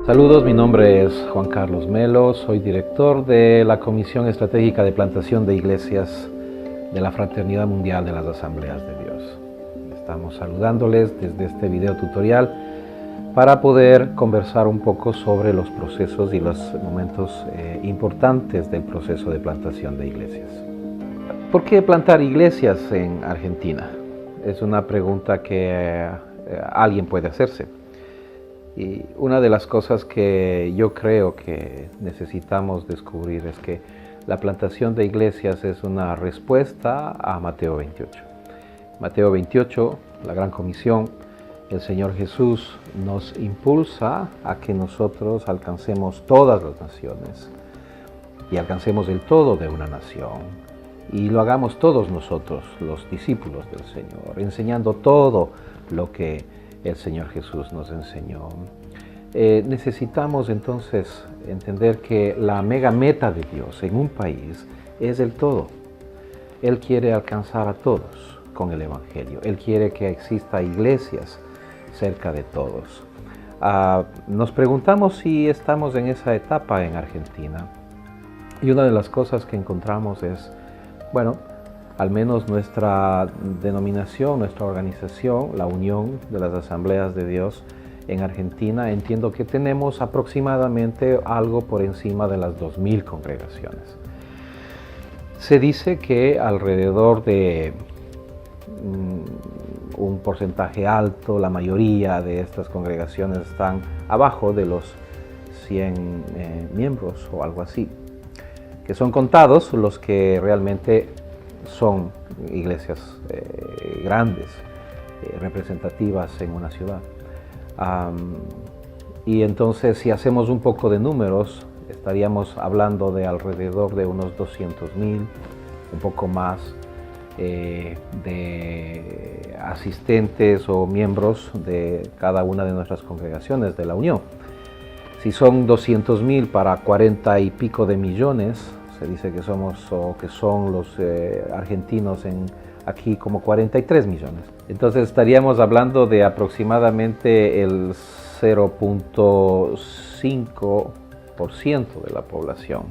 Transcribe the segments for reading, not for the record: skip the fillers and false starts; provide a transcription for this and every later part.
Saludos, mi nombre es Juan Carlos Melo, soy director de la Comisión Estratégica de Plantación de Iglesias de la Fraternidad Mundial de las Asambleas de Dios. Estamos saludándoles desde este video tutorial para poder conversar un poco sobre los procesos y los momentos importantes del proceso de plantación de iglesias. ¿Por qué plantar iglesias en Argentina? Es una pregunta que alguien puede hacerse. Y una de las cosas que yo creo que necesitamos descubrir es que la plantación de iglesias es una respuesta a Mateo 28. Mateo 28, la Gran Comisión, el Señor Jesús nos impulsa a que nosotros alcancemos todas las naciones y alcancemos el todo de una nación y lo hagamos todos nosotros, los discípulos del Señor, enseñando todo lo que el Señor Jesús nos enseñó. Necesitamos entonces entender que la mega meta de Dios en un país es el todo. Él quiere alcanzar a todos con el Evangelio. Él quiere que exista iglesias cerca de todos. Nos preguntamos si estamos en esa etapa en Argentina. Y una de las cosas que encontramos es, bueno, al menos nuestra denominación, nuestra organización, la Unión de las Asambleas de Dios en Argentina, entiendo que tenemos aproximadamente algo por encima de las 2000 congregaciones. Se dice que alrededor de un porcentaje alto, la mayoría de estas congregaciones están abajo de los 100 miembros o algo así, que son contados los que realmente son iglesias grandes, representativas en una ciudad. Y entonces, si hacemos un poco de números, estaríamos hablando de alrededor de unos 200,000, un poco más, de asistentes o miembros de cada una de nuestras congregaciones de la Unión. Si son 200,000 para 40 y pico de millones, se dice que somos o que son los argentinos aquí como 43 millones. Entonces estaríamos hablando de aproximadamente el 0.5% de la población.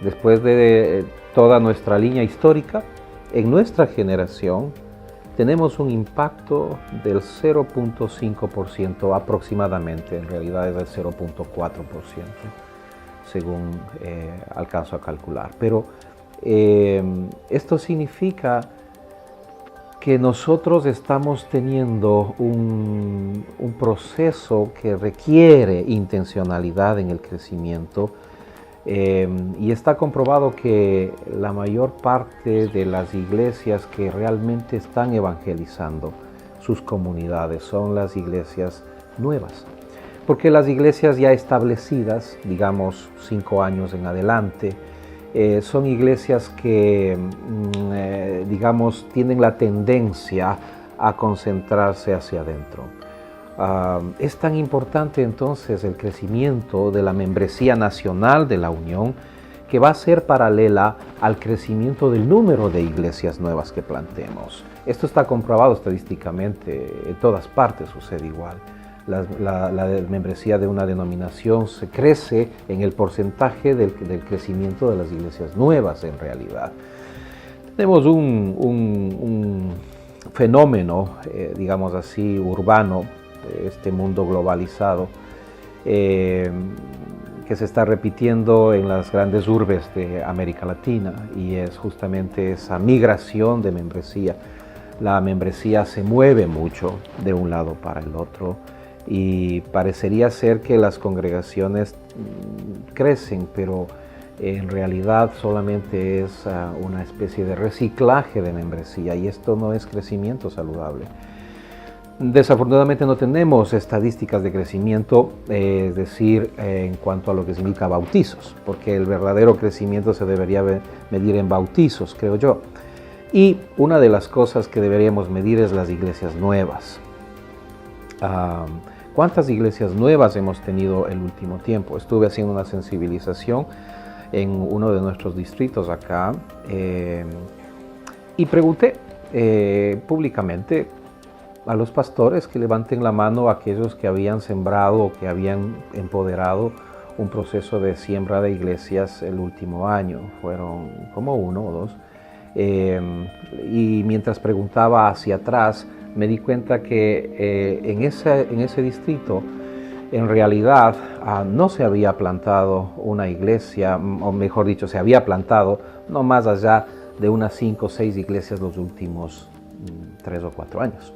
Después de toda nuestra línea histórica, en nuestra generación tenemos un impacto del 0.5% aproximadamente, en realidad es del 0.4%. según alcanzo a calcular. Pero esto significa que nosotros estamos teniendo un proceso que requiere intencionalidad en el crecimiento y está comprobado que la mayor parte de las iglesias que realmente están evangelizando sus comunidades son las iglesias nuevas. Porque las iglesias ya establecidas, digamos 5 años en adelante, son iglesias que, digamos, tienen la tendencia a concentrarse hacia adentro. Es tan importante entonces el crecimiento de la membresía nacional de la Unión que va a ser paralela al crecimiento del número de iglesias nuevas que plantemos. Esto está comprobado estadísticamente, en todas partes sucede igual. La membresía de una denominación se crece en el porcentaje del crecimiento de las iglesias nuevas en realidad. Tenemos un fenómeno, digamos así, urbano, este mundo globalizado, que se está repitiendo en las grandes urbes de América Latina y es justamente esa migración de membresía. La membresía se mueve mucho de un lado para el otro. Y parecería ser que las congregaciones crecen, pero en realidad solamente es una especie de reciclaje de membresía y esto no es crecimiento saludable. Desafortunadamente no tenemos estadísticas de crecimiento, es decir, en cuanto a lo que significa bautizos, porque el verdadero crecimiento se debería medir en bautizos, creo yo. Y una de las cosas que deberíamos medir es las iglesias nuevas. ¿Cuántas iglesias nuevas hemos tenido el último tiempo? Estuve haciendo una sensibilización en uno de nuestros distritos acá y pregunté públicamente a los pastores que levanten la mano a aquellos que habían sembrado o que habían empoderado un proceso de siembra de iglesias el último año. Fueron como 1 o 2. Y mientras preguntaba hacia atrás, me di cuenta que en ese distrito, en realidad, no se había plantado una iglesia, o mejor dicho, se había plantado no más allá de unas 5 o 6 iglesias los últimos 3 o 4 años.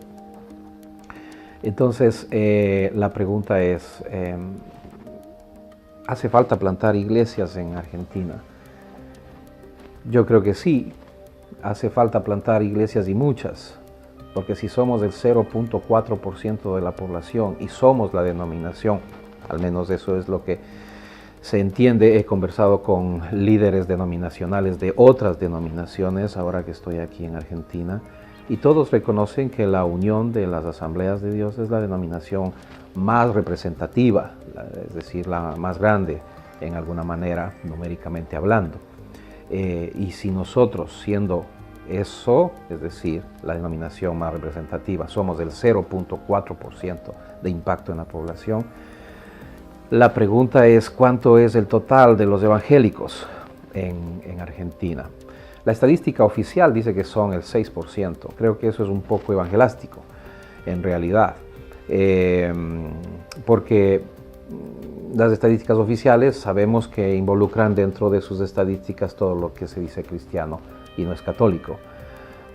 Entonces, la pregunta es, ¿hace falta plantar iglesias en Argentina? Yo creo que sí, hace falta plantar iglesias y muchas, porque si somos el 0.4% de la población y somos la denominación, al menos eso es lo que se entiende, he conversado con líderes denominacionales de otras denominaciones ahora que estoy aquí en Argentina, y todos reconocen que la Unión de las Asambleas de Dios es la denominación más representativa, es decir, la más grande en alguna manera, numéricamente hablando. Y si nosotros, siendo eso, es decir, la denominación más representativa, somos del 0.4% de impacto en la población, la pregunta es ¿cuánto es el total de los evangélicos en Argentina? La estadística oficial dice que son el 6%. Creo que eso es un poco evangelástico, en realidad, porque las estadísticas oficiales sabemos que involucran dentro de sus estadísticas todo lo que se dice cristiano y no es católico,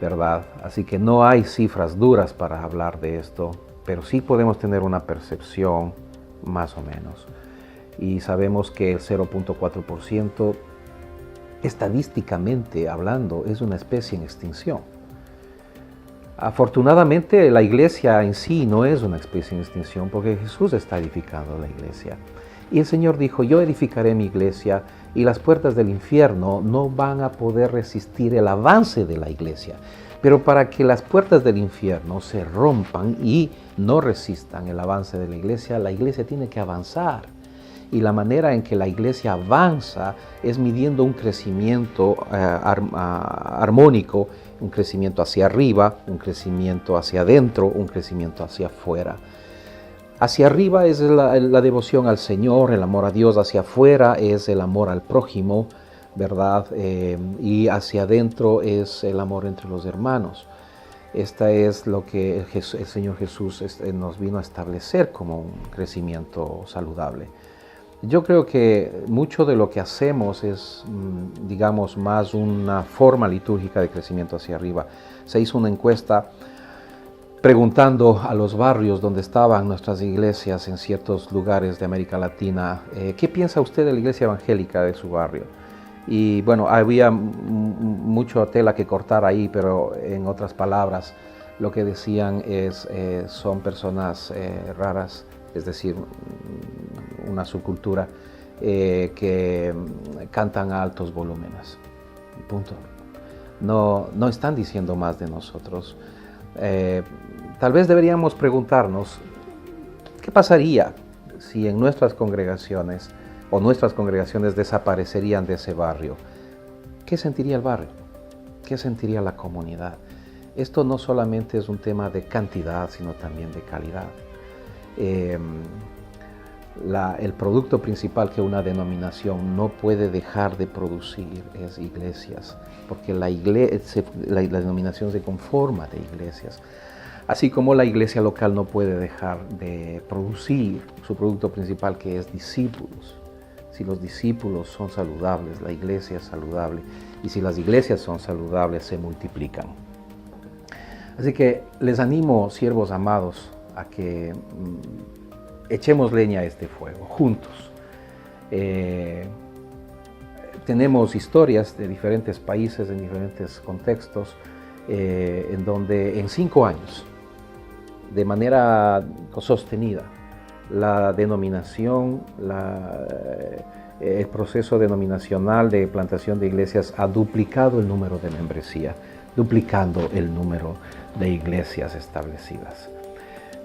¿verdad? Así que no hay cifras duras para hablar de esto, pero sí podemos tener una percepción más o menos. Y sabemos que el 0.4%, estadísticamente hablando, es una especie en extinción. Afortunadamente, la iglesia en sí no es una especie en extinción porque Jesús está edificando la iglesia. Y el Señor dijo, yo edificaré mi iglesia y las puertas del infierno no van a poder resistir el avance de la iglesia. Pero para que las puertas del infierno se rompan y no resistan el avance de la iglesia tiene que avanzar. Y la manera en que la iglesia avanza es midiendo un crecimiento armónico, un crecimiento hacia arriba, un crecimiento hacia adentro, un crecimiento hacia afuera. Hacia arriba es la devoción al Señor, el amor a Dios. Hacia afuera es el amor al prójimo, ¿verdad? Y hacia adentro es el amor entre los hermanos. Esta es lo que el Señor Jesús nos vino a establecer como un crecimiento saludable. Yo creo que mucho de lo que hacemos es, digamos, más una forma litúrgica de crecimiento hacia arriba. Se hizo una encuesta preguntando a los barrios donde estaban nuestras iglesias en ciertos lugares de América Latina, ¿qué piensa usted de la iglesia evangélica de su barrio? Y bueno, había mucha tela que cortar ahí, pero en otras palabras, lo que decían es, son personas raras, es decir, una subcultura que cantan a altos volúmenes. Punto. No están diciendo más de nosotros. Tal vez deberíamos preguntarnos, ¿qué pasaría si en nuestras congregaciones o nuestras congregaciones desaparecerían de ese barrio? ¿Qué sentiría el barrio? ¿Qué sentiría la comunidad? Esto no solamente es un tema de cantidad, sino también de calidad. El producto principal que una denominación no puede dejar de producir es iglesias, porque la denominación se conforma de iglesias. Así como la iglesia local no puede dejar de producir su producto principal, que es discípulos. Si los discípulos son saludables, la iglesia es saludable, y si las iglesias son saludables, se multiplican. Así que les animo, siervos amados, a que echemos leña a este fuego, juntos. Tenemos historias de diferentes países, en diferentes contextos, en donde en 5 años, de manera sostenida, la denominación, el proceso denominacional de plantación de iglesias ha duplicado el número de membresía, duplicando el número de iglesias establecidas.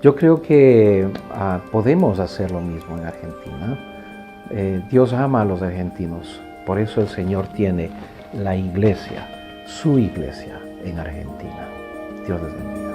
Yo creo que podemos hacer lo mismo en Argentina. Dios ama a los argentinos, por eso el Señor tiene la iglesia, su iglesia en Argentina. Dios les bendiga.